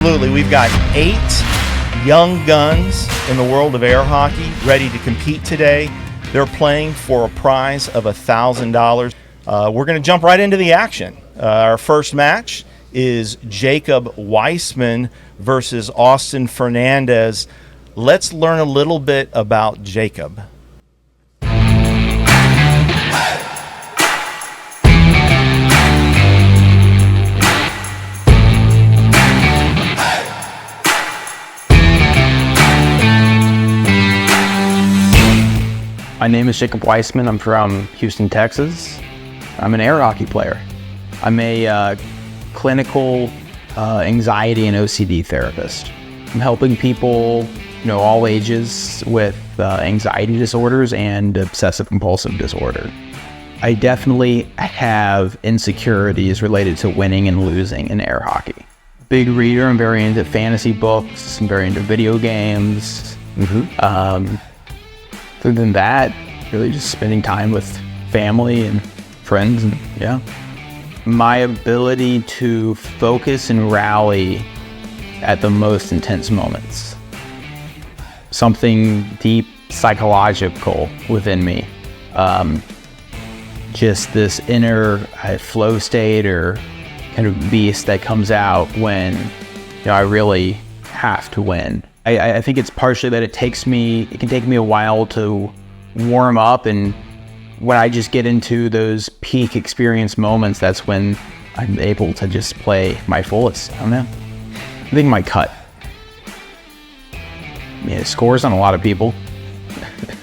Absolutely. We've got 8 young guns in the world of air hockey ready to compete today. They're playing for a prize of $1,000. We're going to jump right into the action. Our first match is Jacob Weissman versus Austin Fernandes. Let's learn a little bit about Jacob. My name is Jacob Weissman. I'm from Houston, Texas. I'm an air hockey player. I'm a clinical anxiety and OCD therapist. I'm helping people, all ages with anxiety disorders and obsessive compulsive disorder. I definitely have insecurities related to winning and losing in air hockey. Big reader. I'm very into fantasy books. I'm very into video games. Other than that, really just spending time with family and friends, and yeah. My ability to focus and rally at the most intense moments. Something deep psychological within me. Just this inner flow state or kind of beast that comes out when I really have to win. I think it's partially that it can take me a while to warm up, and when I just get into those peak experience moments, that's when I'm able to just play my fullest. I don't know. I think my cut. It scores on a lot of people.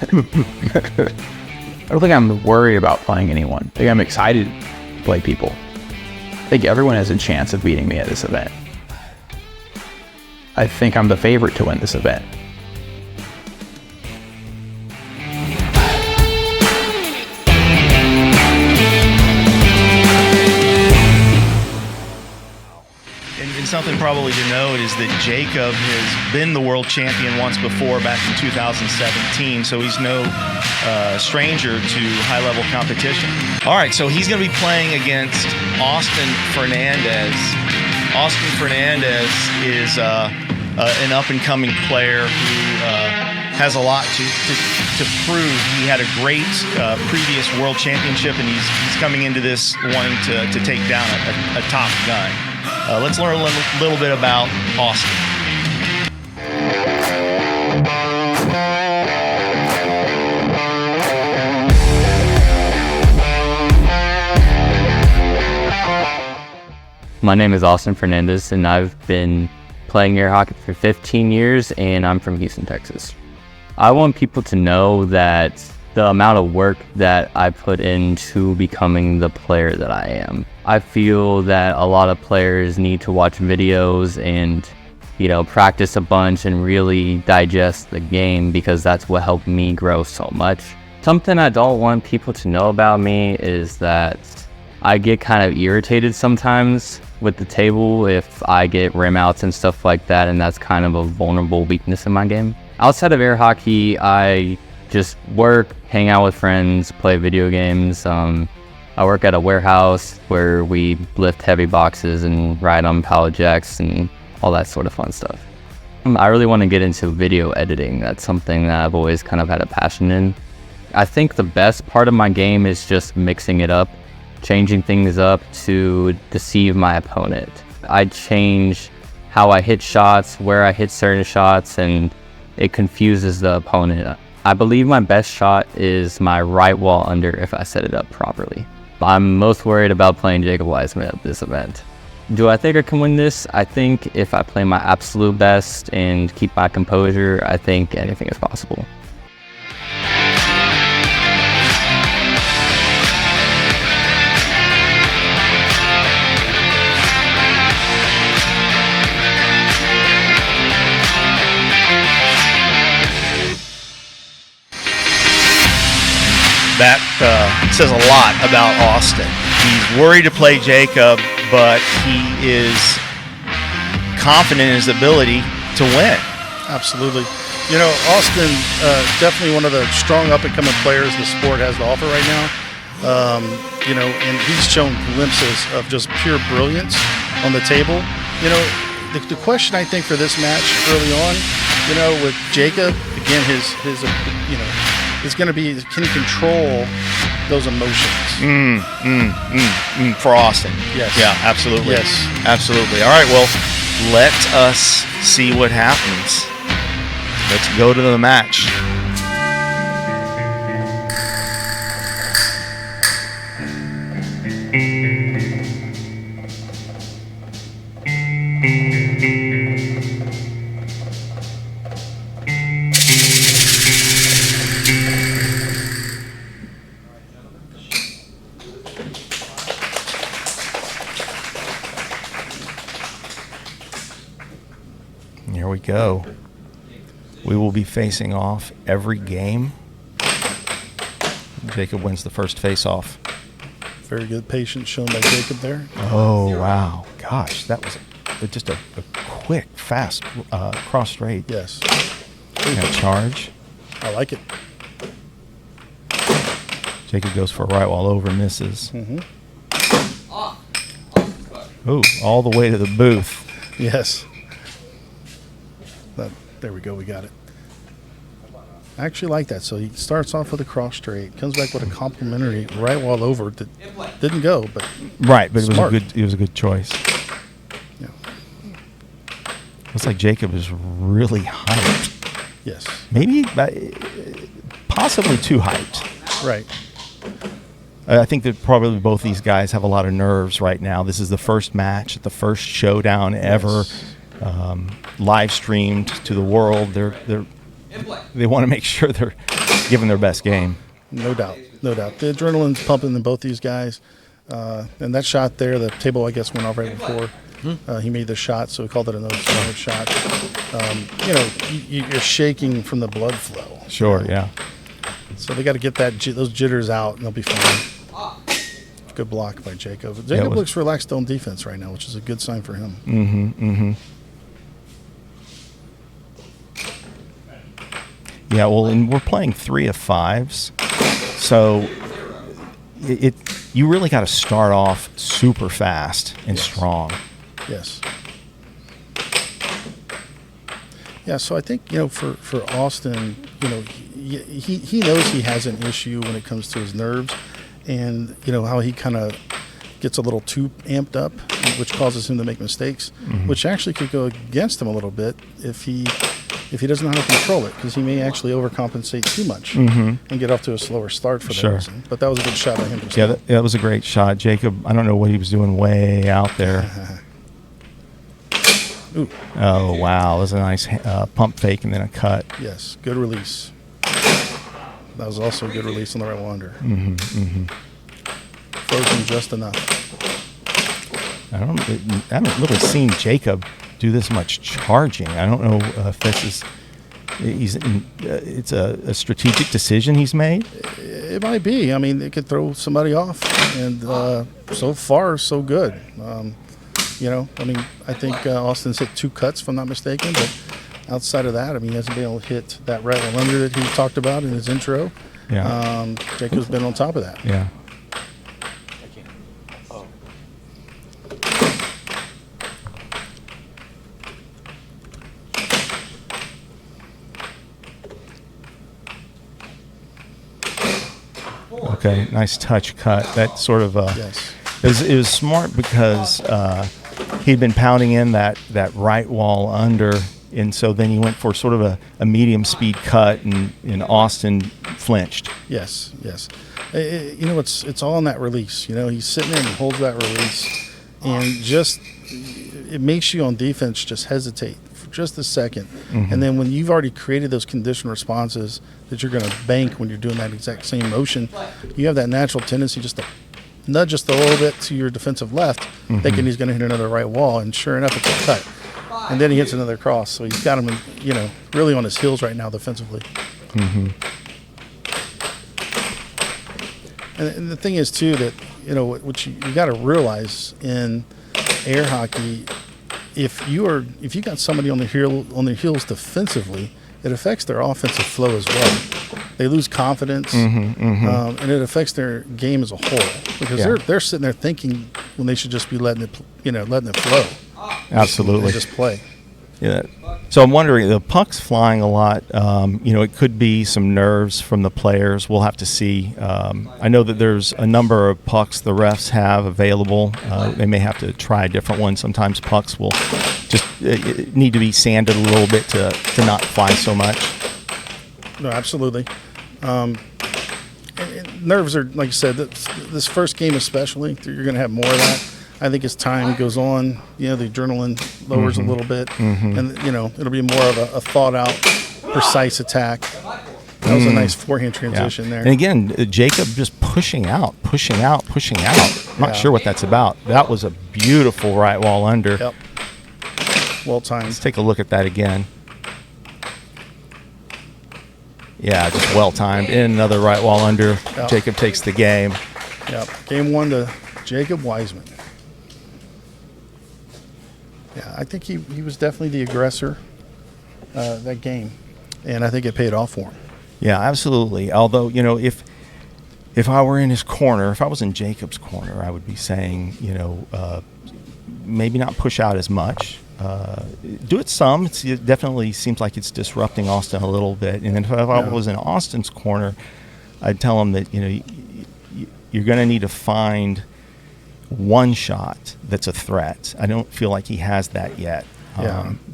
I don't think I'm worried about playing anyone. I think I'm excited to play people. I think everyone has a chance of beating me at this event. I think I'm the favorite to win this event. And something probably to note is that Jacob has been the world champion once before, back in 2017, so he's no stranger to high-level competition. All right, so he's going to be playing against Austin Fernandes. Austin Fernandes is an up-and-coming player who has a lot to prove. He had a great previous world championship, and he's coming into this wanting to take down a top gun. Let's learn a little bit about Austin. My name is Austin Fernandes, and I've been playing air hockey for 15 years, and I'm from Houston, Texas. I want people to know that the amount of work that I put into becoming the player that I am. I feel that a lot of players need to watch videos and, practice a bunch and really digest the game, because that's what helped me grow so much. Something I don't want people to know about me is that I get kind of irritated sometimes with the table if I get rim outs and stuff like that, and that's kind of a vulnerable weakness in my game. Outside of air hockey, I just work, hang out with friends, play video games. I work at a warehouse where we lift heavy boxes and ride on pallet jacks and all that sort of fun stuff. I really want to get into video editing. That's something that I've always kind of had a passion in. I think the best part of my game is just mixing it up, changing things up to deceive my opponent. I change how I hit shots, where I hit certain shots, and it confuses the opponent. I believe my best shot is my right wall under if I set it up properly. I'm most worried about playing Jacob Weissman at this event. Do I think I can win this? I think if I play my absolute best and keep my composure, I think anything is possible. That says a lot about Austin. He's worried to play Jacob, but he is confident in his ability to win. Absolutely. Austin, definitely one of the strong up-and-coming players the sport has to offer right now. And he's shown glimpses of just pure brilliance on the table. the question I think for this match early on, with Jacob, again, his is going to be, can he control those emotions? For Austin. Yes. Yeah, absolutely. Yes. Absolutely. All right, well, let us see what happens. Let's go to the match. Here we go. We will be facing off every game. Jacob wins the first face-off. Very good patience shown by Jacob there. Oh, wow. Gosh, that was just a quick, fast cross straight. Yes. And charge. I like it. Jacob goes for a right wall over, misses. Mm-hmm. Ooh, all the way to the booth. Yes. There we go. We got it. I actually like that. So he starts off with a cross straight, comes back with a complimentary right wall over that didn't go, but right. But smart. it was a good choice. Yeah. Looks like Jacob is really hyped. Yes. Maybe possibly too hyped. Right. I think that probably both these guys have a lot of nerves right now. This is the first match, the first showdown ever. Yes. Live streamed to the world. They want to make sure they're giving their best game. No doubt. The adrenaline's pumping in both these guys. And that shot there, the table, I guess, went off right before he made the shot, so we called it another shot. You're shaking from the blood flow. Sure, yeah. So they got to get those jitters out, and they'll be fine. Good block by Jacob. Jacob looks relaxed on defense right now, which is a good sign for him. Mm-hmm. Yeah, well, and we're playing 3 of 5s, so you really got to start off super fast and strong. Yes. Yeah, so I think for Austin, he knows he has an issue when it comes to his nerves, and how he kind of gets a little too amped up, which causes him to make mistakes, which actually could go against him a little bit if he doesn't know how to control it, because he may actually overcompensate too much and get off to a slower start for that reason. But that was a good shot by him. That was a great shot. Jacob, I don't know what he was doing way out there. Ooh. Oh, wow. That was a nice pump fake and then a cut. Yes, good release. That was also a good release on the right wonder. Frozen just enough. I haven't really seen Jacob do this much charging. I don't know if this is it's a strategic decision he's made. It might be. I mean, it could throw somebody off, and so far so good. I think Austin's hit 2 cuts, if I'm not mistaken, but outside of that, he hasn't been able to hit that right under that he talked about in his intro. Yeah. Jacob's been on top of that. Yeah. Okay, nice touch cut. That sort of Yes. it was smart because he'd been pounding in that right wall under, and so then he went for sort of a medium speed cut, and Austin flinched. Yes. It's all in that release. He's sitting there and he holds that release, and just it makes you on defense just hesitate for just a second. And then when you've already created those conditioned responses that you're going to bank when you're doing that exact same motion, you have that natural tendency just to nudge just a little bit to your defensive left, thinking he's going to hit another right wall, and sure enough, it's a cut. And then he hits another cross, so he's got him, really on his heels right now defensively. And the thing is too that what you got to realize in air hockey, if you got somebody on their heels defensively, it affects their offensive flow as well. They lose confidence, and it affects their game as a whole, because they're sitting there thinking when they should just be letting it flow. absolutely. And just play. Yeah. So I'm wondering, the puck's flying a lot. It could be some nerves from the players. We'll have to see. I know that there's a number of pucks the refs have available. They may have to try a different one. Sometimes pucks will just need to be sanded a little bit to not fly so much. No, absolutely. And nerves are, like you said, this first game especially, you're going to have more of that. I think as time goes on, the adrenaline lowers a little bit, and it'll be more of a thought-out, precise attack. That was a nice forehand transition there. And again, Jacob just pushing out. I'm not sure what that's about. That was a beautiful right wall under. Yep. Well timed. Let's take a look at that again. Yeah, just well timed. In another right wall under. Yep. Jacob takes the game. Yep. Game 1 to Jacob Weissman. Yeah, I think he was definitely the aggressor that game, and I think it paid off for him. Yeah, absolutely. Although, if I were in his corner, if I was in Jacob's corner, I would be saying, maybe not push out as much. Do it some. It definitely seems like it's disrupting Austin a little bit. And then if I was in Austin's corner, I'd tell him that, you're going to need to find one shot that's a threat. I don't feel like he has that yet.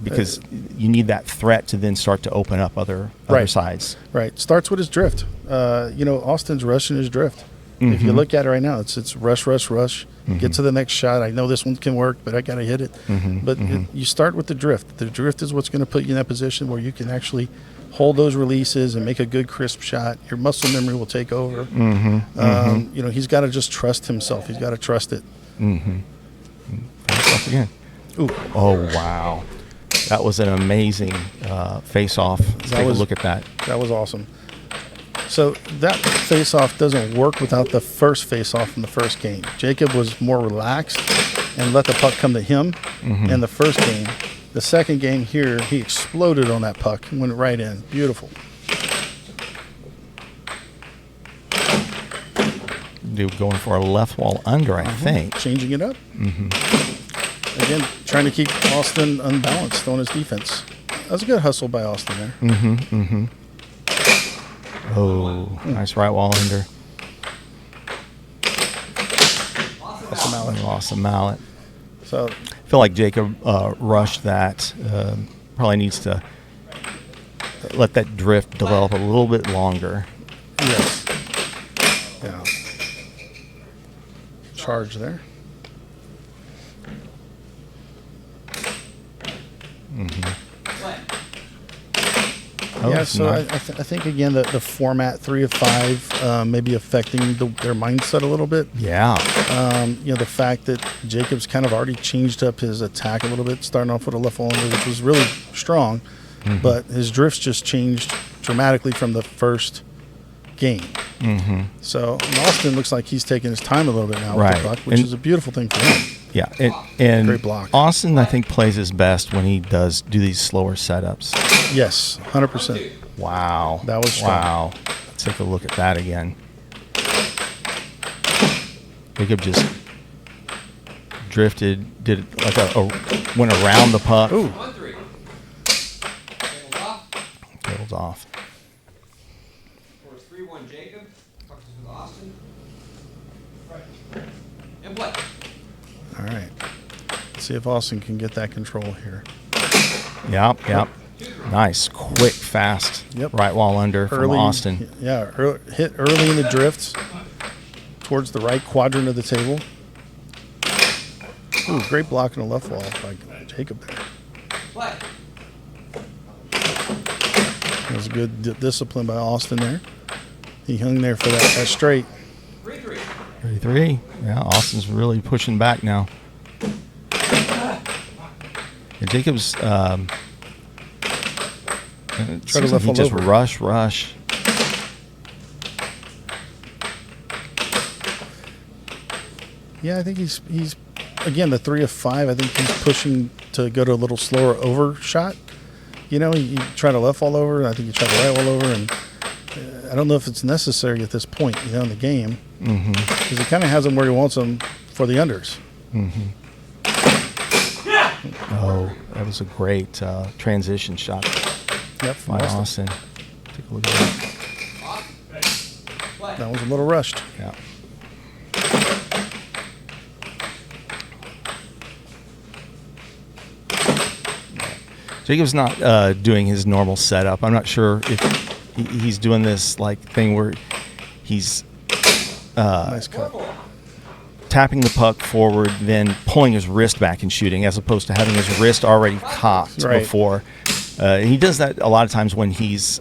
Because you need that threat to then start to open up other sides. Right. Starts with his drift. Austin's rushing his drift. If you look at it right now, it's rush. Get to the next shot. I know this one can work, but I got to hit it. But you start with the drift. The drift is what's going to put you in that position where you can actually hold those releases and make a good crisp shot. Your muscle memory will take over. He's got to just trust himself. He's got to trust it. Face off again. Ooh. Oh, wow. That was an amazing face-off. Take a look at that. That was awesome. So that face-off doesn't work without the first face-off in the first game. Jacob was more relaxed and let the puck come to him in the first game. The second game here, he exploded on that puck and went right in. Beautiful. Dude, going for a left wall under, I think. Changing it up. Again, trying to keep Austin unbalanced on his defense. That was a good hustle by Austin there. Oh, nice right wall under. Lost a mallet. Lost a mallet. So I feel like Jacob rushed that. Probably needs to let that drift develop a little bit longer. yes. Yeah. Charge there. Oh, So nice. I think, again, the format 3 of 5 maybe affecting their mindset a little bit. Yeah. The fact that Jacob's kind of already changed up his attack a little bit, starting off with a left wall under, which was really strong, but his drifts just changed dramatically from the first game. So Austin looks like he's taking his time a little bit now with the puck, which is a beautiful thing for him. Yeah, and Great block. Austin, I think, plays his best when he does do these slower setups. Yes, 100%. Wow. That was strong. Wow. Let's take a look at that again. Jacob just drifted, did like went around the puck. Ooh. Tails off. 3-1 Jacob. Puck is with Austin. Right. And play. All right. Let's see if Austin can get that control here. Yep. Nice, quick, fast. Yep. Right wall under from Austin. Yeah, hit early in the drifts towards the right quadrant of the table. Ooh, great block in the left wall by Jacob there. Play. That was good discipline by Austin there. He hung there for that straight. 3-3. 33. Yeah, Austin's really pushing back now. And Jacob's Try to left he all just over. rush. Yeah, I think he's again the 3 of 5. I think he's pushing to go to a little slower over shot. He tried a left all over, and I think he tried a right all over, and I don't know if it's necessary at this point, in the game, because he kind of has him where he wants him for the unders. Oh, that was a great transition shot Yep, by Austin. Austin. Take a look at that. That was a little rushed. Yeah. Jacob's not doing his normal setup. I'm not sure if he's doing this like thing where he's Nice cut. tapping the puck forward, then pulling his wrist back and shooting, as opposed to having his wrist already cocked Right. before. He does that a lot of times when he's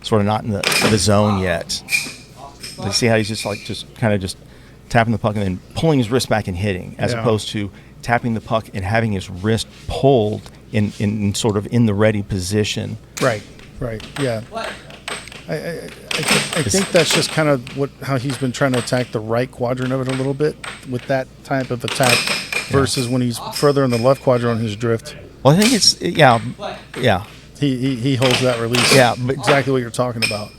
sort of not in the zone yet. You see how he's just kind of tapping the puck and then pulling his wrist back and hitting, as Yeah. opposed to tapping the puck and having his wrist pulled in sort of in the ready position. Right. Yeah. I think that's just kind of how he's been trying to attack the right quadrant of it a little bit with that type of attack versus when he's further in the left quadrant on his drift. Well, I think it's yeah. He holds that release. Yeah, but- exactly what you're talking about.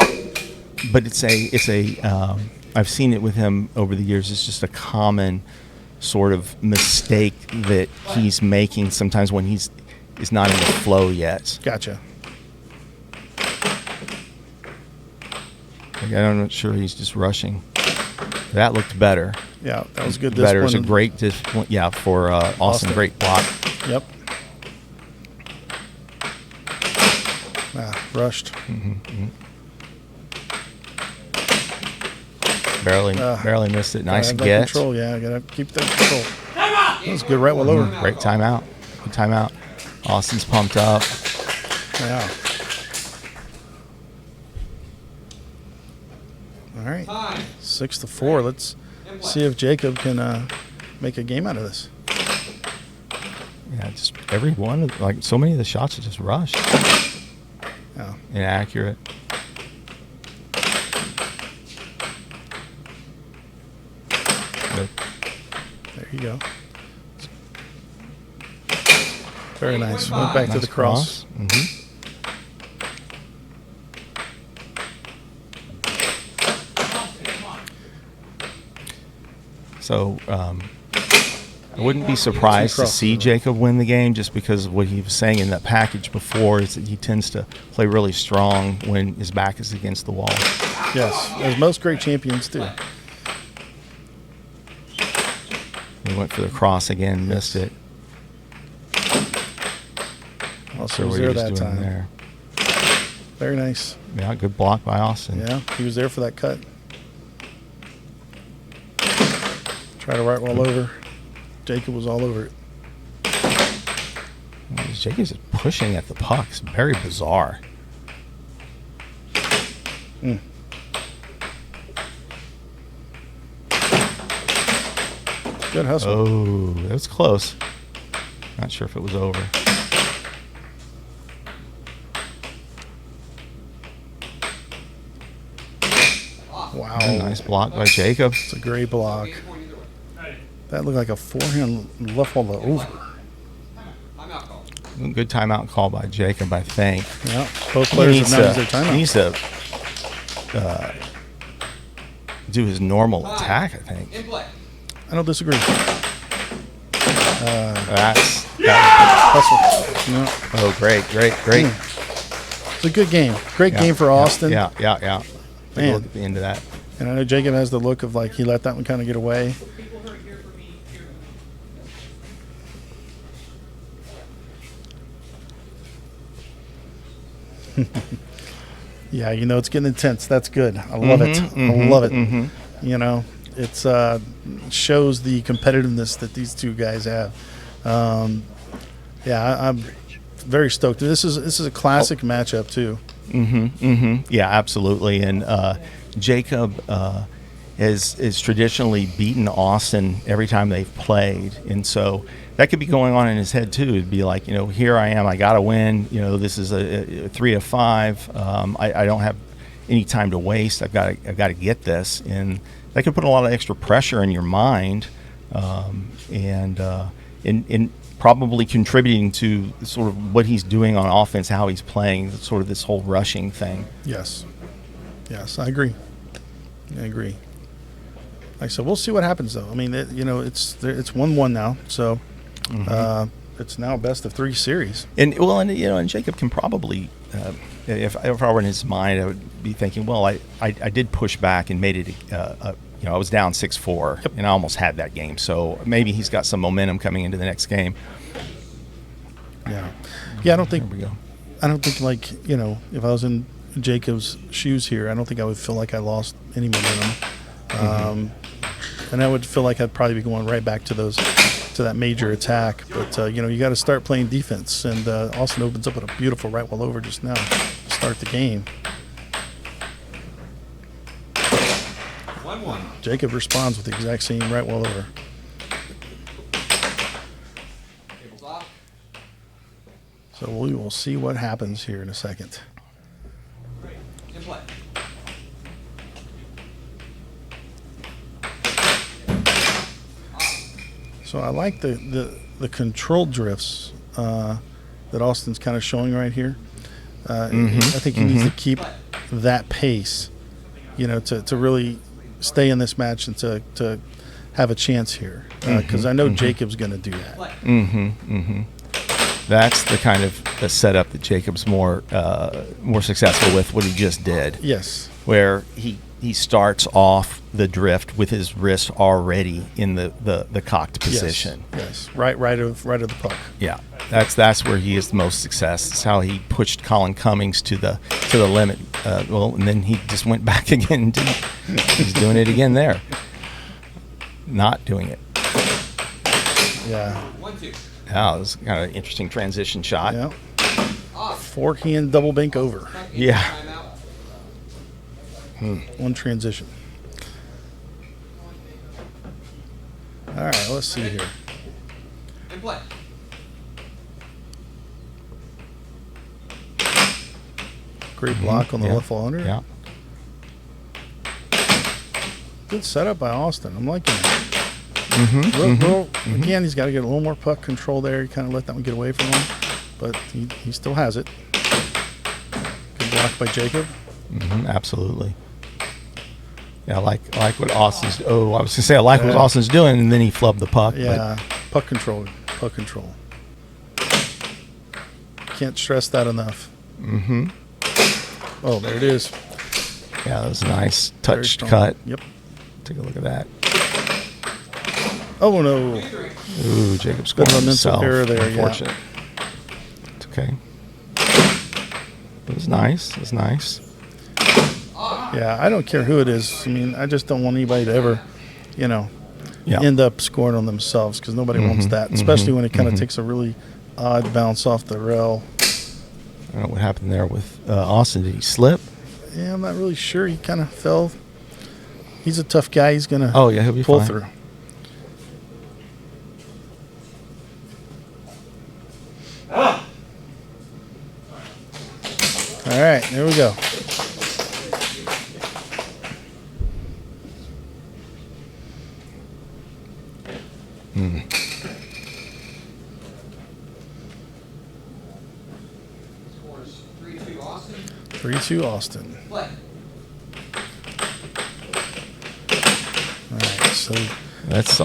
But it's a I've seen it with him over the years. It's just a common sort of mistake that he's making sometimes when he's not in the flow yet. Gotcha. Like, I'm not sure he's just rushing. That looked better. Yeah, that was good. Better. It was a Discipline. great discipline. Yeah, for Austin. Austin. Great block. Yep. Rushed. Barely missed it. Nice Have that get. control. Yeah, gotta keep that control. That was good. Right well over. Great timeout. Good timeout. Austin's pumped up. Yeah. All right. 6-4. Let's see if Jacob can make a game out of this. Yeah, just every one, like so many of the shots are just rushed. Yeah. Inaccurate. Good. There you go. Very nice. Went back to Nice the cross. Mhm. So I wouldn't be surprised to see Jacob win the game, just because of what he was saying in that package before, is that he tends to play really strong when his back is against the wall. Yes, as most great champions do. He went for the cross again, missed it. Also So was what he there was that doing time. there. Very nice. Yeah, good block by Austin. Yeah, he was there for that cut. Try to right well over. Jacob was all over it. Jacob's just pushing at the puck. It's very bizarre. Good hustle. Oh, that was close. Not sure if it was over. Wow. Nice block by Jacob. It's a great block. That looked like a forehand left all the over. Good timeout call by Jacob, I think. Yeah, both players have now used their timeout. He needs to do his normal attack, I think. I don't disagree. That's Hustle. No. oh, great. It's a good game. Great game for Austin. Yeah. Take a Man. look at the end of that. And I know Jacob has the look of like he let that one kind of get away. Yeah, you know, it's getting intense. That's good. I love it. I love it. You know, it's shows the competitiveness that these two guys have. Yeah, I'm very stoked. This is a classic matchup too. Yeah, absolutely. And Jacob has traditionally beaten Austin every time they've played, and so that could be going on in his head too. It'd be like, you know, here I am, I got to win. You know, this is a 3 of 5. I don't have any time to waste. I've got to get this, and that could put a lot of extra pressure in your mind, and probably contributing to sort of what he's doing on offense, how he's playing, sort of this whole rushing thing. Yes, I agree. Like I said, we'll see what happens though. I mean, you know, it's 1-1 now, so it's now a best of 3 series. And and Jacob can probably, if I were in his mind, I would be thinking, well, I did push back and made it. I was down 6-4, and I almost had that game. So maybe he's got some momentum coming into the next game. Yeah, I don't think. There we go. I don't think if I was in Jacob's shoes here, I don't think I would feel like I lost any momentum. And I would feel like I'd probably be going right back to that major attack. But you got to start playing defense, and Austin opens up with a beautiful right well over just now to start the game. 1-1. Jacob responds with the exact same right well over. Tables off. So we will see what happens here in a second. In play. So I like the control drifts that Austin's kind of showing right here. I think he needs to keep that pace, to really stay in this match and to have a chance here. Because I know Jacob's going to do that. That's the kind of the setup that Jacob's more successful with. What he just did. Yes. Where he starts off the drift with his wrist already in the cocked position. Yes. Right of the puck. Yeah, that's where he has the most success. It's how he pushed Colin Cummings to the limit. And then he just went back again. He's doing it again there. Not doing it. Yeah. 1-2. Yeah, it was kind of an interesting transition shot. Yeah. Forehand double bank over. Yeah. Timeout. One transition. All right, let's see here. In play. Great block on the Yeah. left wall under. Yeah. Good setup by Austin. I'm liking it. Again, he's got to get a little more puck control there. He kind of let that one get away from him, but he still has it. Good block by Jacob. Absolutely. Yeah, I like what Austin's. Oh, I was gonna say I like what Austin's doing, and then he flubbed the puck. Yeah, puck control. Can't stress that enough. Oh, there it is. But yeah, that was a nice Very touched strong. cut. Yep. Take a look at that. Oh no. Ooh, Jacob scored Bit of a mental himself. error there, yeah. Unfortunate. It's okay. It was nice. It was nice. Yeah, I don't care who it is. I mean, I just don't want anybody to ever, Yeah. end up scoring on themselves because nobody wants that, especially when it kind of takes a really odd bounce off the rail. I don't know what happened there with Austin. Did he slip? Yeah, I'm not really sure. He kind of fell. He's a tough guy. He's going to Oh, yeah, he'll be pull fine. through. All right, there we go. Scores 3-2 Austin. 3-2 Austin. Play. All right, so That's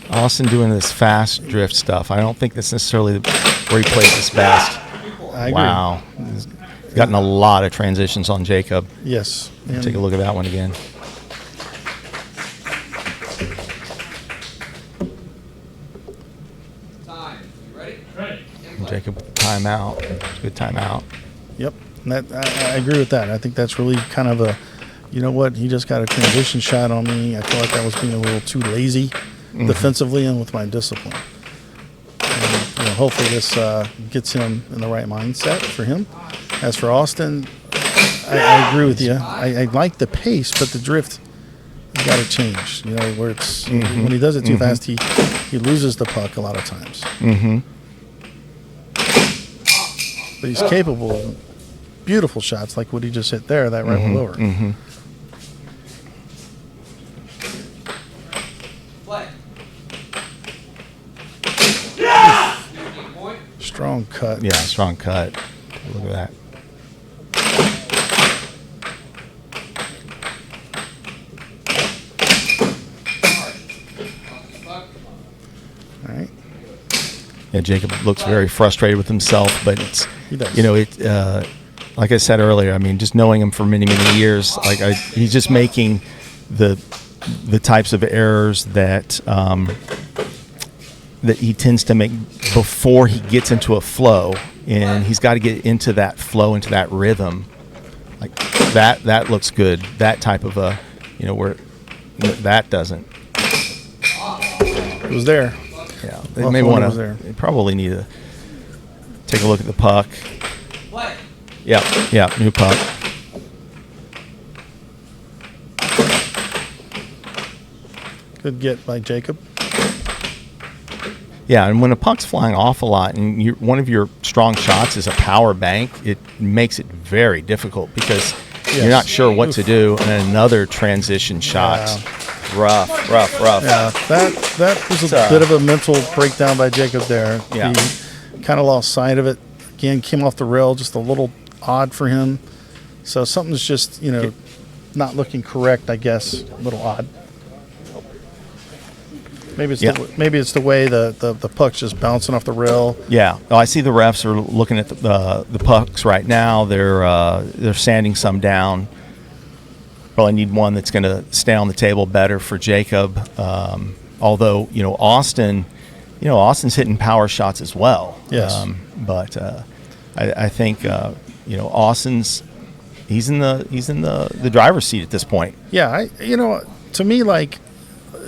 Austin doing this fast drift stuff. I don't think that's necessarily where he plays his best. I agree. Wow. He's gotten a lot of transitions on Jacob. Yes. And Take a look at that one again. Time. You ready? Ready. In play. Jacob with the timeout. It's a good timeout. Yep, and that I agree with that. I think that's really kind of a, you know what, he just got a transition shot on me. I feel like I was being a little too lazy defensively and with my discipline. And, hopefully this gets him in the right mindset for him. As for Austin, I agree with you. I like the pace, but the drift has got to change. Where it's when he does it too fast, he loses the puck a lot of times. But he's capable of beautiful shots like what he just hit there, that right one over. Play. Point. Strong cut. Yeah, strong cut. Take a look at that. Puck. All right. Jacob looks very frustrated with himself, but it's, He does. Like I said earlier, I mean, just knowing him for many, many years, he's just making the types of errors that that he tends to make before he gets into a flow, and he's got to get into that flow, into that rhythm. Like that looks good. That type of where that doesn't. It was there. Yeah, they Well, may Flanagan want was to. there. They probably need to take a look at the puck. What? Yeah, new puck. Good get by Jacob. Yeah, and when a puck's flying off a lot, and one of your strong shots is a power bank, it makes it very difficult because you're not sure what to do. And then another transition shot, rough. Yeah, that was a bit of a mental breakdown by Jacob there. Yeah. He kind of lost sight of it. Again, came off the rail just a little odd for him. So something's just, not looking correct, I guess. A little odd. Maybe it's the way the puck's just bouncing off the rail. Yeah. Oh, I see the refs are looking at the pucks right now. They're sanding some down. Probably need one that's going to stay on the table better for Jacob. Although Austin's hitting power shots as well. Yes. But I think Austin's he's in the driver's seat at this point. Yeah, to me, like,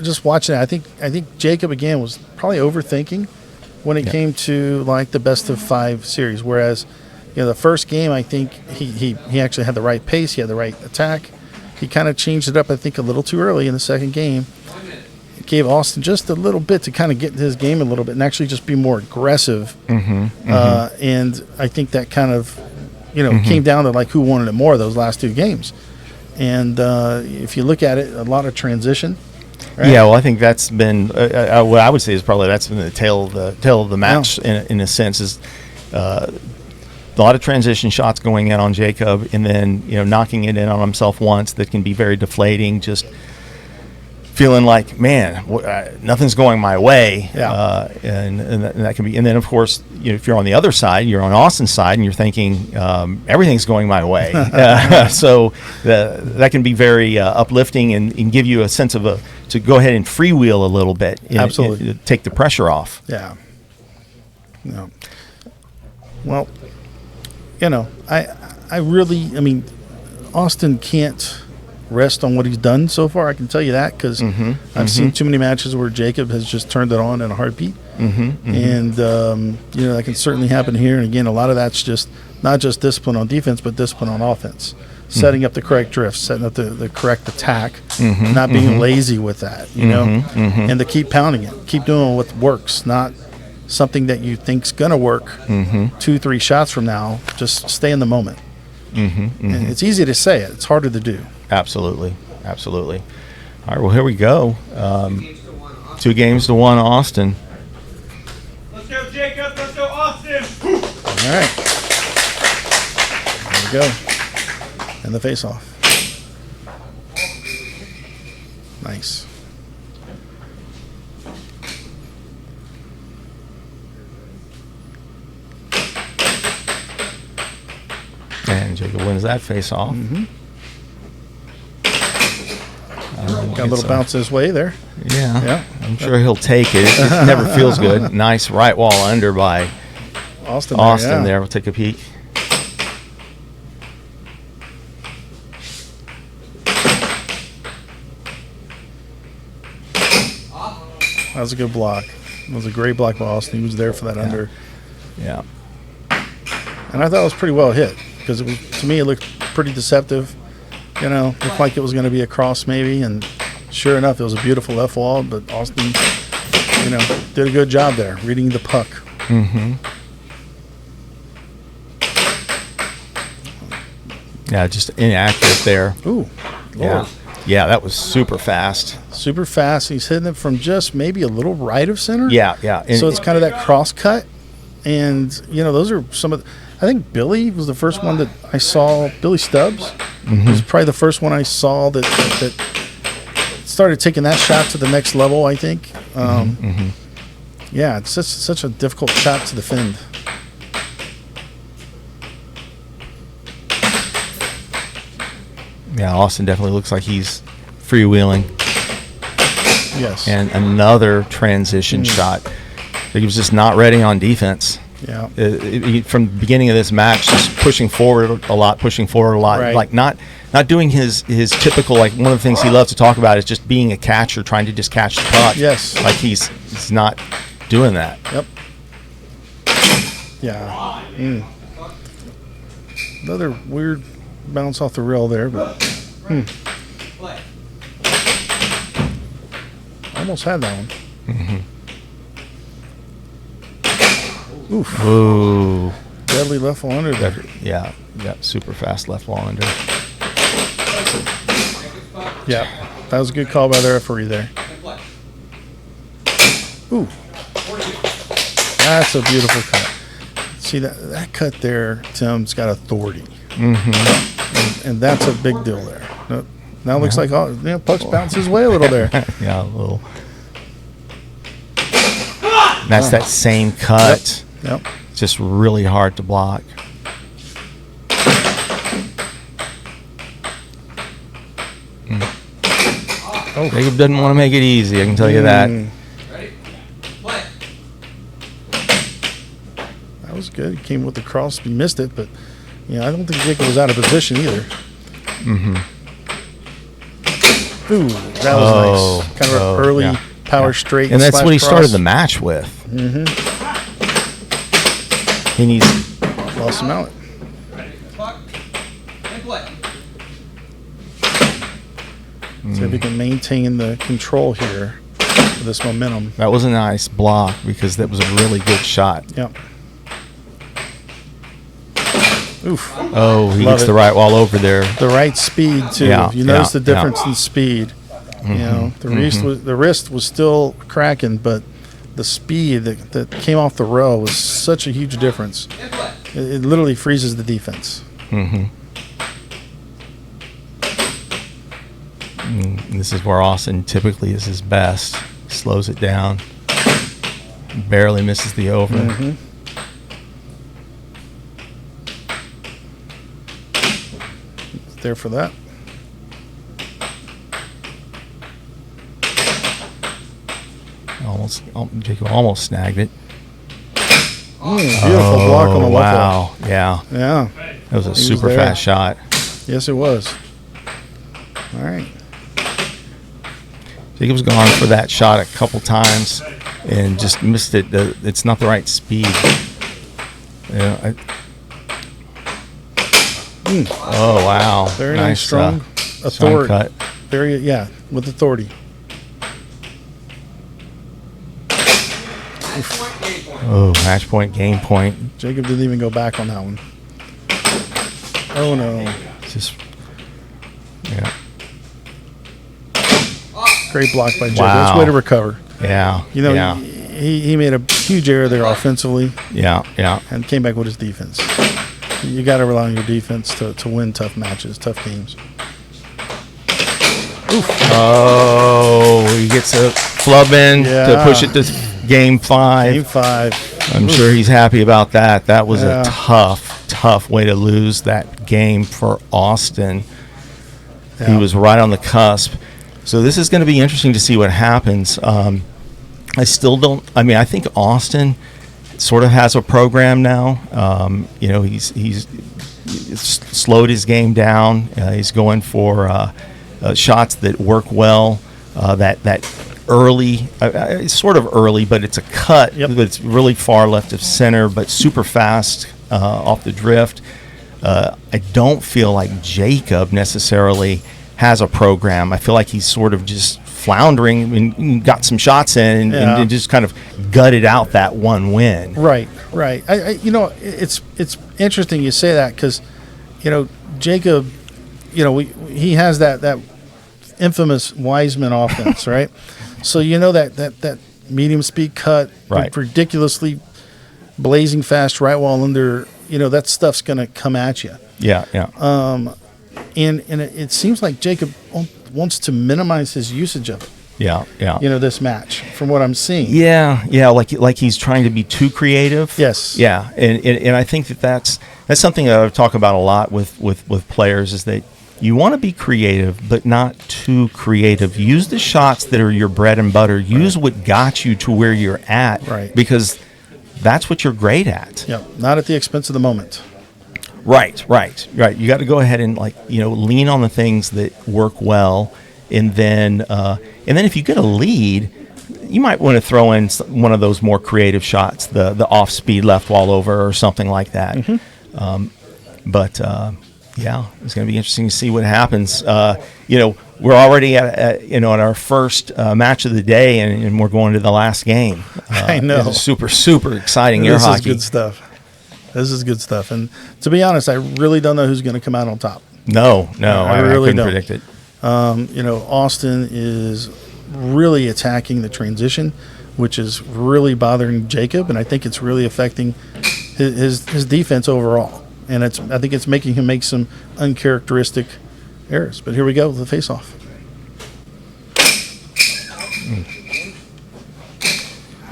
just watching it, I think Jacob again was probably overthinking when it came to like the best of 5 series. Whereas, the first game, I think he actually had the right pace, he had the right attack. He kind of changed it up, I think, a little too early in the second game. It gave Austin just a little bit to kind of get into his game a little bit and actually just be more aggressive. And I think that kind of, came down to like who wanted it more those last 2 games. And if you look at it, a lot of transition. Right? Yeah, well, I think that's been what I would say is probably that's been the tail of the match in a sense is a lot of transition shots going in on Jacob, and then knocking it in on himself once that can be very deflating. Just feeling like, man, nothing's going my way, and that can be. And then of course, if you're on the other side, you're on Austin's side, and you're thinking everything's going my way. So that can be very uplifting and give you a sense of to go ahead and freewheel a little bit. Absolutely, take the pressure off. Yeah. No. Well, I really, Austin can't rest on what he's done so far. I can tell you that because I've seen too many matches where Jacob has just turned it on in a heartbeat. And, that can certainly happen here. And again, a lot of that's just not just discipline on defense, but discipline on offense. Setting up the correct drift, setting up the correct attack, not being lazy with that, and to keep pounding it, keep doing what works, not something that you think's going to work 2-3 shots from now. Just stay in the moment. And it's easy to say it. It's harder to do. Absolutely. All right, well, here we go. 2 games to 1 Austin. Let's go, Jacob. Let's go, Austin. All right. There we go. And the face-off. Nice. And Jacob wins that face-off. Got a little bounce his way there. Yeah. I'm sure he'll take it. It never feels good. Nice right wall under by Austin there. We'll take a peek. That was a good block. It was a great block by Austin. He was there for that under. Yeah. And I thought it was pretty well hit because to me, it looked pretty deceptive. Looked like it was going to be a cross maybe. And sure enough, it was a beautiful left wall. But Austin, did a good job there reading the puck. Yeah, just inaccurate there. Ooh. Lord. Yeah, that was super fast. Super fast. He's hitting it from just maybe a little right of center. Yeah. So it's kind of that cross cut. And, those are some of I think Billy was the first one that I saw. Billy Stubbs was probably the first one I saw that started taking that shot to the next level, I think. Yeah, it's such a difficult shot to defend. Yeah, Austin definitely looks like he's freewheeling. Yes. And another transition shot. He was just not ready on defense. Yeah. From the beginning of this match, just pushing forward a lot, Right. like not doing his typical, like one of the things he loves to talk about is just being a catcher, trying to just catch the puck. Yes. Like he's not doing that. Yep. Yeah. Another weird bounce off the rail there, but Play. almost had that one. Oof. Ooh. Deadly left wall under there. Yeah, super fast left wall under. Yeah. That was a good call by the referee there. And play. Ooh. That's a beautiful cut. See, that cut there, Tim's got authority. And that's a big deal there. Now it looks like puck's bounced his way a little there. Yeah, a little. That's that same cut. Yep. Just really hard to block. Jacob doesn't want to make it easy, I can tell you that. Ready? Play. That was good. He came with the cross. He missed it, but I don't think Jacob was out of position either. Ooh, that was nice. Kind of an early power straight. And that's slash what he cross. started the match with. And he's Lost him out. Ready? Puck. And play. See if he can maintain the control here with this momentum. that was a nice block because that was a really good shot. Yep. Oof. Oh, he Love gets it. the right wall over there. The right speed too. Yeah, You notice yeah, the difference in speed. The wrist was still cracking, but the speed that came off the row was such a huge difference. And play. It literally freezes the defense. And this is where Austin typically is his best. Slows it down. Barely misses the over. There for that. Jacob almost snagged it. Beautiful block on the left wall. Wow. Yeah. Yeah. That was a was super there. fast shot. Yes, it was. All right. Jacob's gone for that shot a couple times and just missed it. It's not the right speed. Yeah. Oh, wow. Very nice, strong strong authority. cut. Very, with authority. Match point, game point. Oh, match point, game point. Jacob didn't even go back on that one. Oh no! Just, yeah. Great block by Jacob. Wow. That's way to recover. Yeah. yeah. He made a huge error there offensively Yeah. Yeah. and came back with his defense. You got to rely on your defense to win tough matches, tough games. Oh, he gets a flub in to Yeah. push it to game 5. Game 5. I'm sure he's happy about that. That was Yeah. a tough way to lose that game for Austin. He Yeah. was right on the cusp. So this is going to be interesting to see what happens. I still don't. I mean, I think Austin sort of has a program now. He's slowed his game down. He's going for shots that work well. That early, sort of early, but it's a cut. Yep. But it's really far left of center, but super fast off the drift. I don't feel like Jacob necessarily has a program. I feel like he's sort of just floundering and got some shots in and just kind of gutted out that one win. Right. It's interesting you say that because, Jacob, he has that infamous Weissman offense, right? So that medium speed cut, Right. ridiculously blazing fast right wall under, that stuff's going to come at you. Yeah. And it seems like Jacob wants to minimize his usage of it. Yeah, yeah. This match from what I'm seeing. Yeah, like he's trying to be too creative. Yes. Yeah, and I think that's something that I talk about a lot with players is that you want to be creative, but not too creative. Use the shots that are your bread and butter. Use what got you to where you're at. Right. Because that's what you're great at. Yeah, not at the expense of the moment. Right. You got to go ahead and lean on the things that work well, and then if you get a lead, you might want to throw in one of those more creative shots, the off speed left wall over or something like that. Mm-hmm. Yeah, it's going to be interesting to see what happens. We're already at our first match of the day, and we're going to the last game. I know. This is super exciting air This hockey. is good stuff. This is good stuff. And to be honest, I really don't know who's going to come out on top. No, I really couldn't don't. predict it. Austin is really attacking the transition, which is really bothering Jacob, and I think it's really affecting his defense overall. And I think it's making him make some uncharacteristic errors. But here we go with the face-off.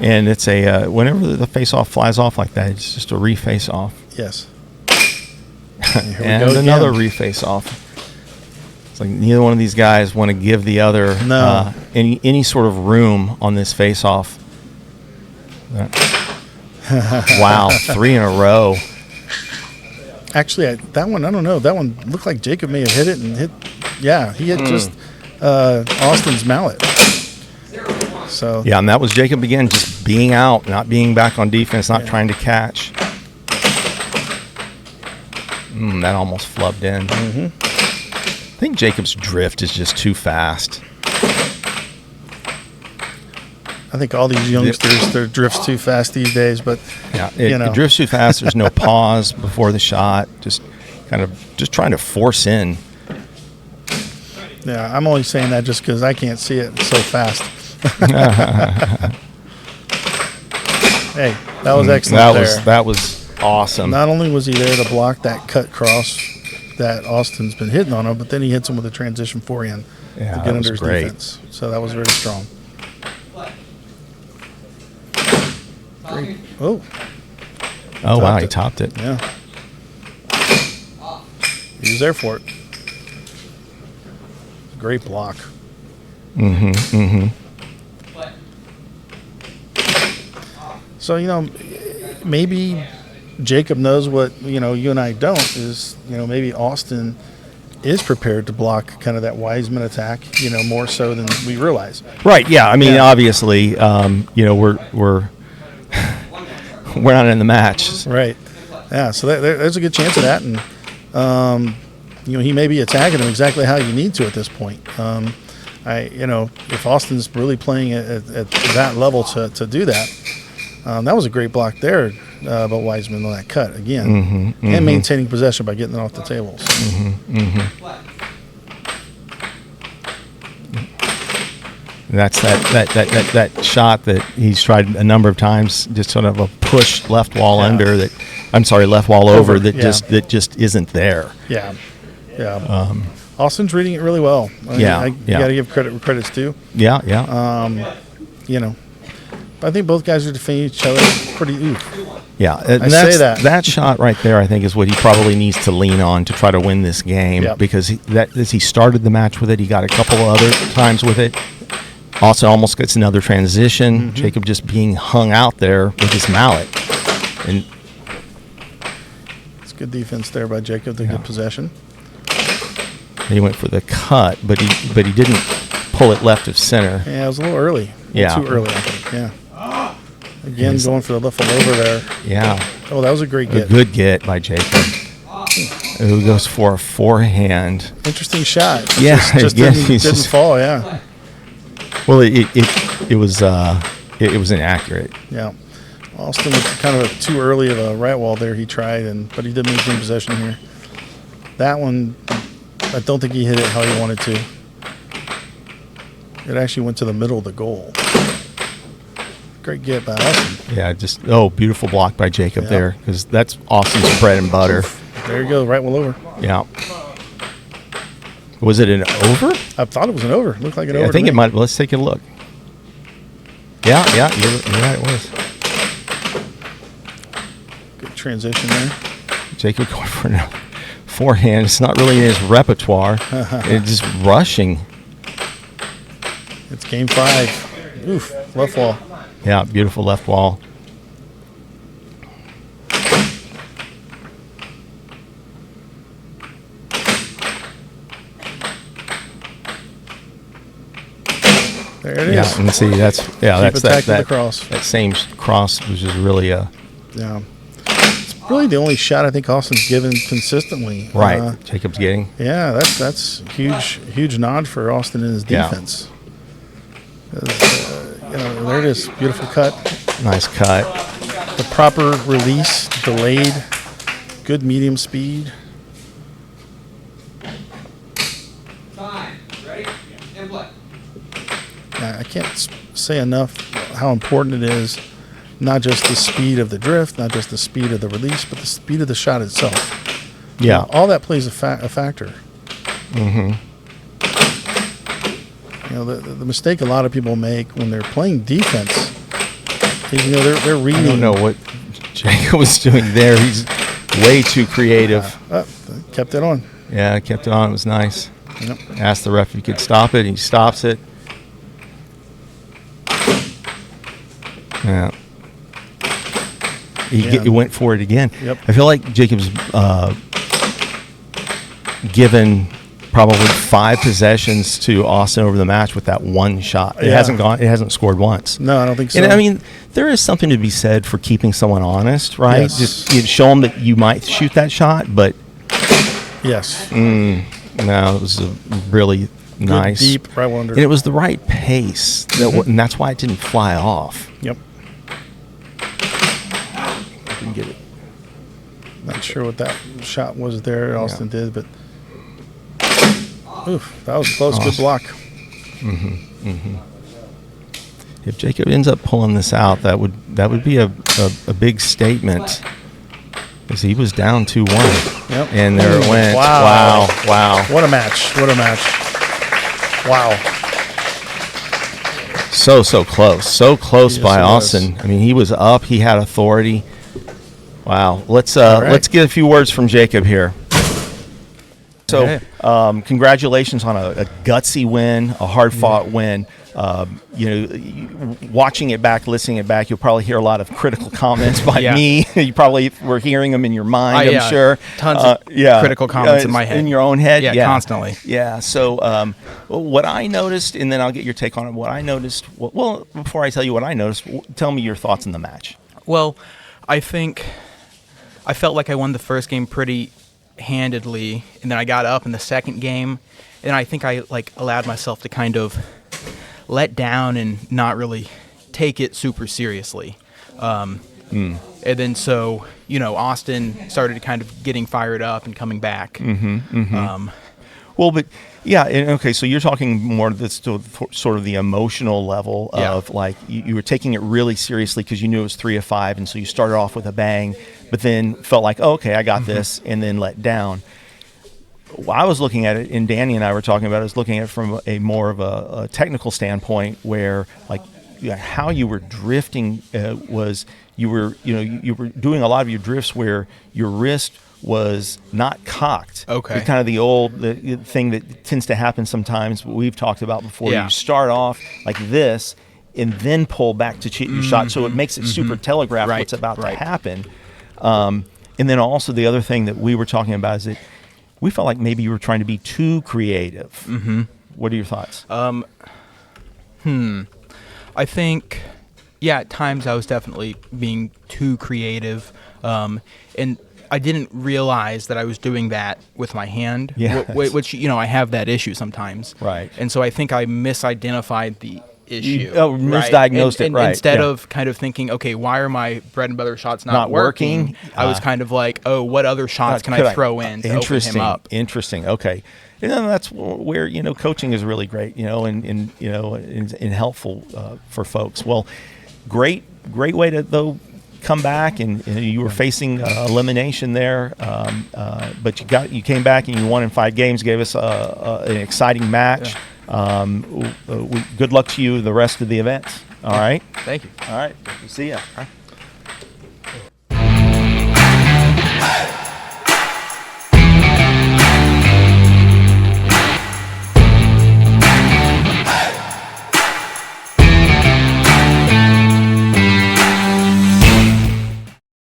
And it's whenever the face-off flies off like that, it's just a re-face-off. Yes. And another re-face-off. It's like neither one of these guys want to give the other any sort of room on this face-off. Wow, 3 in a row. Actually, that one, I don't know. That one looked like Jacob may have hit it and hit. Yeah, he hit just Austin's mallet. So yeah, and that was Jacob again, just being out, not being back on defense, not trying to catch. That almost flubbed in. Mm-hmm. I think Jacob's drift is just too fast. I think all these youngsters, their drift's too fast these days. But yeah, it drifts too fast. There's no pause before the shot. Just trying to force in. Yeah, I'm only saying that just because I can't see it so fast. Hey, that was excellent. That was awesome. Not only was he there to block that cut cross that Austin's been hitting on him, but then he hits him with a transition forehand to get under his defense. So that was very strong. Great. Oh, wow, he topped it. Yeah. He was there for it. Great block. So, maybe Jacob knows what, you and I don't, is, maybe Austin is prepared to block kind of that Weissman attack, more so than we realize. Right, yeah. I mean, obviously, we're we're not in the match. Right. Yeah, so there's a good chance of that. And, he may be attacking him exactly how you need to at this point. If Austin's really playing at that level to do that, that was a great block there by Weissman on that cut again. And maintaining possession by getting it off the table. So. That's that shot that he's tried a number of times, just sort of a push left wall under that. I'm sorry, left wall over that just isn't there. Yeah. Austin's reading it really well. You got to give credit where credit's due. Yeah. I think both guys are defending each other pretty oof. Yeah, and that shot right there, I think, is what he probably needs to lean on to try to win this game because he started the match with it. He got a couple of other times with it. Also, almost gets another transition. Jacob just being hung out there with his mallet, and it's good defense there by Jacob to get possession. He went for the cut, but he didn't pull it left of center. Yeah, it was a little early. Too early, I think. Yeah. Again, going for the left one over there. Yeah. Oh, that was a great get. A good get by Jacob. Who goes for a forehand. Interesting shot. Yeah. Just didn't fall, yeah. Well, it was inaccurate. Yeah. Austin was kind of too early of a right wall there he tried, but he did maintain possession here. That one, I don't think he hit it how he wanted to. It actually went to the middle of the goal. Great get by Austin. Yeah, beautiful block by Jacob there, because that's Austin's bread and butter. There you go, right wall over. Yeah. Was it an over? I thought it was an over. It looked like an over. I think to it me. might. Let's take a look. Yeah, you're right. It was. Good transition there. Jacob going for a forehand. It's not really in his repertoire. It's just rushing. It's game 5. Oof, left wall. Yeah, beautiful left wall. There it is. Yeah, and see that's Keep that's attacking that the cross. that same cross was just really Yeah. It's really the only shot I think Austin's given consistently. right. Jacob's getting. Yeah, that's huge nod for Austin in his Yeah. defense. 'Cause, there it is. Beautiful cut. Nice cut. The proper release, delayed, good medium speed. Time. Ready? And play. I can't say enough how important it is, not just the speed of the drift, not just the speed of the release, but the speed of the shot itself. Yeah. All that plays a factor. Mm-hmm. The mistake a lot of people make when they're playing defense is, they're reading. I don't know what Jacob was doing there. He's way too creative. Kept it on. Yeah, kept it on. It was nice. Yep. Asked the ref if he could stop it. He stops it. Yeah. He went for it again. Yep. I feel like Jacob's given probably 5 possessions to Austin over the match with that one shot. It Yeah. hasn't scored once. No, I don't think so. And I mean, there is something to be said for keeping someone honest, right? Yes. Just show them that you might shoot that shot, but yes. no, it was a really nice, deep, right under. and it was the right pace, and that's why it didn't fly off. Yep. Didn't get it. Not sure what that shot was there. Austin did, but oof, that was close. Good block. If Jacob ends up pulling this out, that would be a big statement, because he was down 2-1. Yep. And there it went. Wow. Wow. What a match. What a match. Wow. So close. So close Yes, by it was. Austin. I mean, he was up. He had authority. Wow. Let's right. let's get a few words from Jacob here. So, congratulations on a gutsy win, a hard-fought win. Watching it back, listening it back, you'll probably hear a lot of critical comments by me. You probably were hearing them in your mind, I'm sure. Tons of critical comments in my head. In your own head? Yeah, constantly. Yeah. So, what I noticed, and then I'll get your take on it. What I noticed, well, before I tell you what I noticed, tell me your thoughts on the match. Well, I think I felt like I won the first game pretty handedly, and then I got up in the second game, and I think I allowed myself to kind of let down and not really take it super seriously. And then so, Austin started kind of getting fired up and coming back. Well, but yeah, and okay. So you're talking more this to sort of the emotional level of you were taking it really seriously because you knew it was 3 of 5, and so you started off with a bang, but then felt like, oh, okay, I got this, and then let down. Well, I was looking at it, and Danny and I were talking about it. I was looking at it from a more of a technical standpoint, where how you were drifting was you were doing a lot of your drifts where your wrist was not cocked. Okay. It's kind of the old thing that tends to happen sometimes, what we've talked about before. Yeah. You start off like this and then pull back to cheat your shot, so it makes it super telegraphed what's about to happen. And then also the other thing that we were talking about is that we felt like maybe you were trying to be too creative. What are your thoughts? I think, at times I was definitely being too creative, and I didn't realize that I was doing that with my hand, which I have that issue sometimes. Right. And so I think I misidentified the issue. Misdiagnosed it, right. Instead of kind of thinking, okay, why are my bread and butter shots not working? I was kind of like, oh, what other shots can I throw in to open him up? Interesting. Okay. And then that's where, coaching is really great, and helpful for folks. Well, great way to, though, come back, and you were facing elimination there, but you came back and you won in 5 games. Gave us an exciting match. Good luck to you the rest of the events. All right. Thank you. All right. See ya.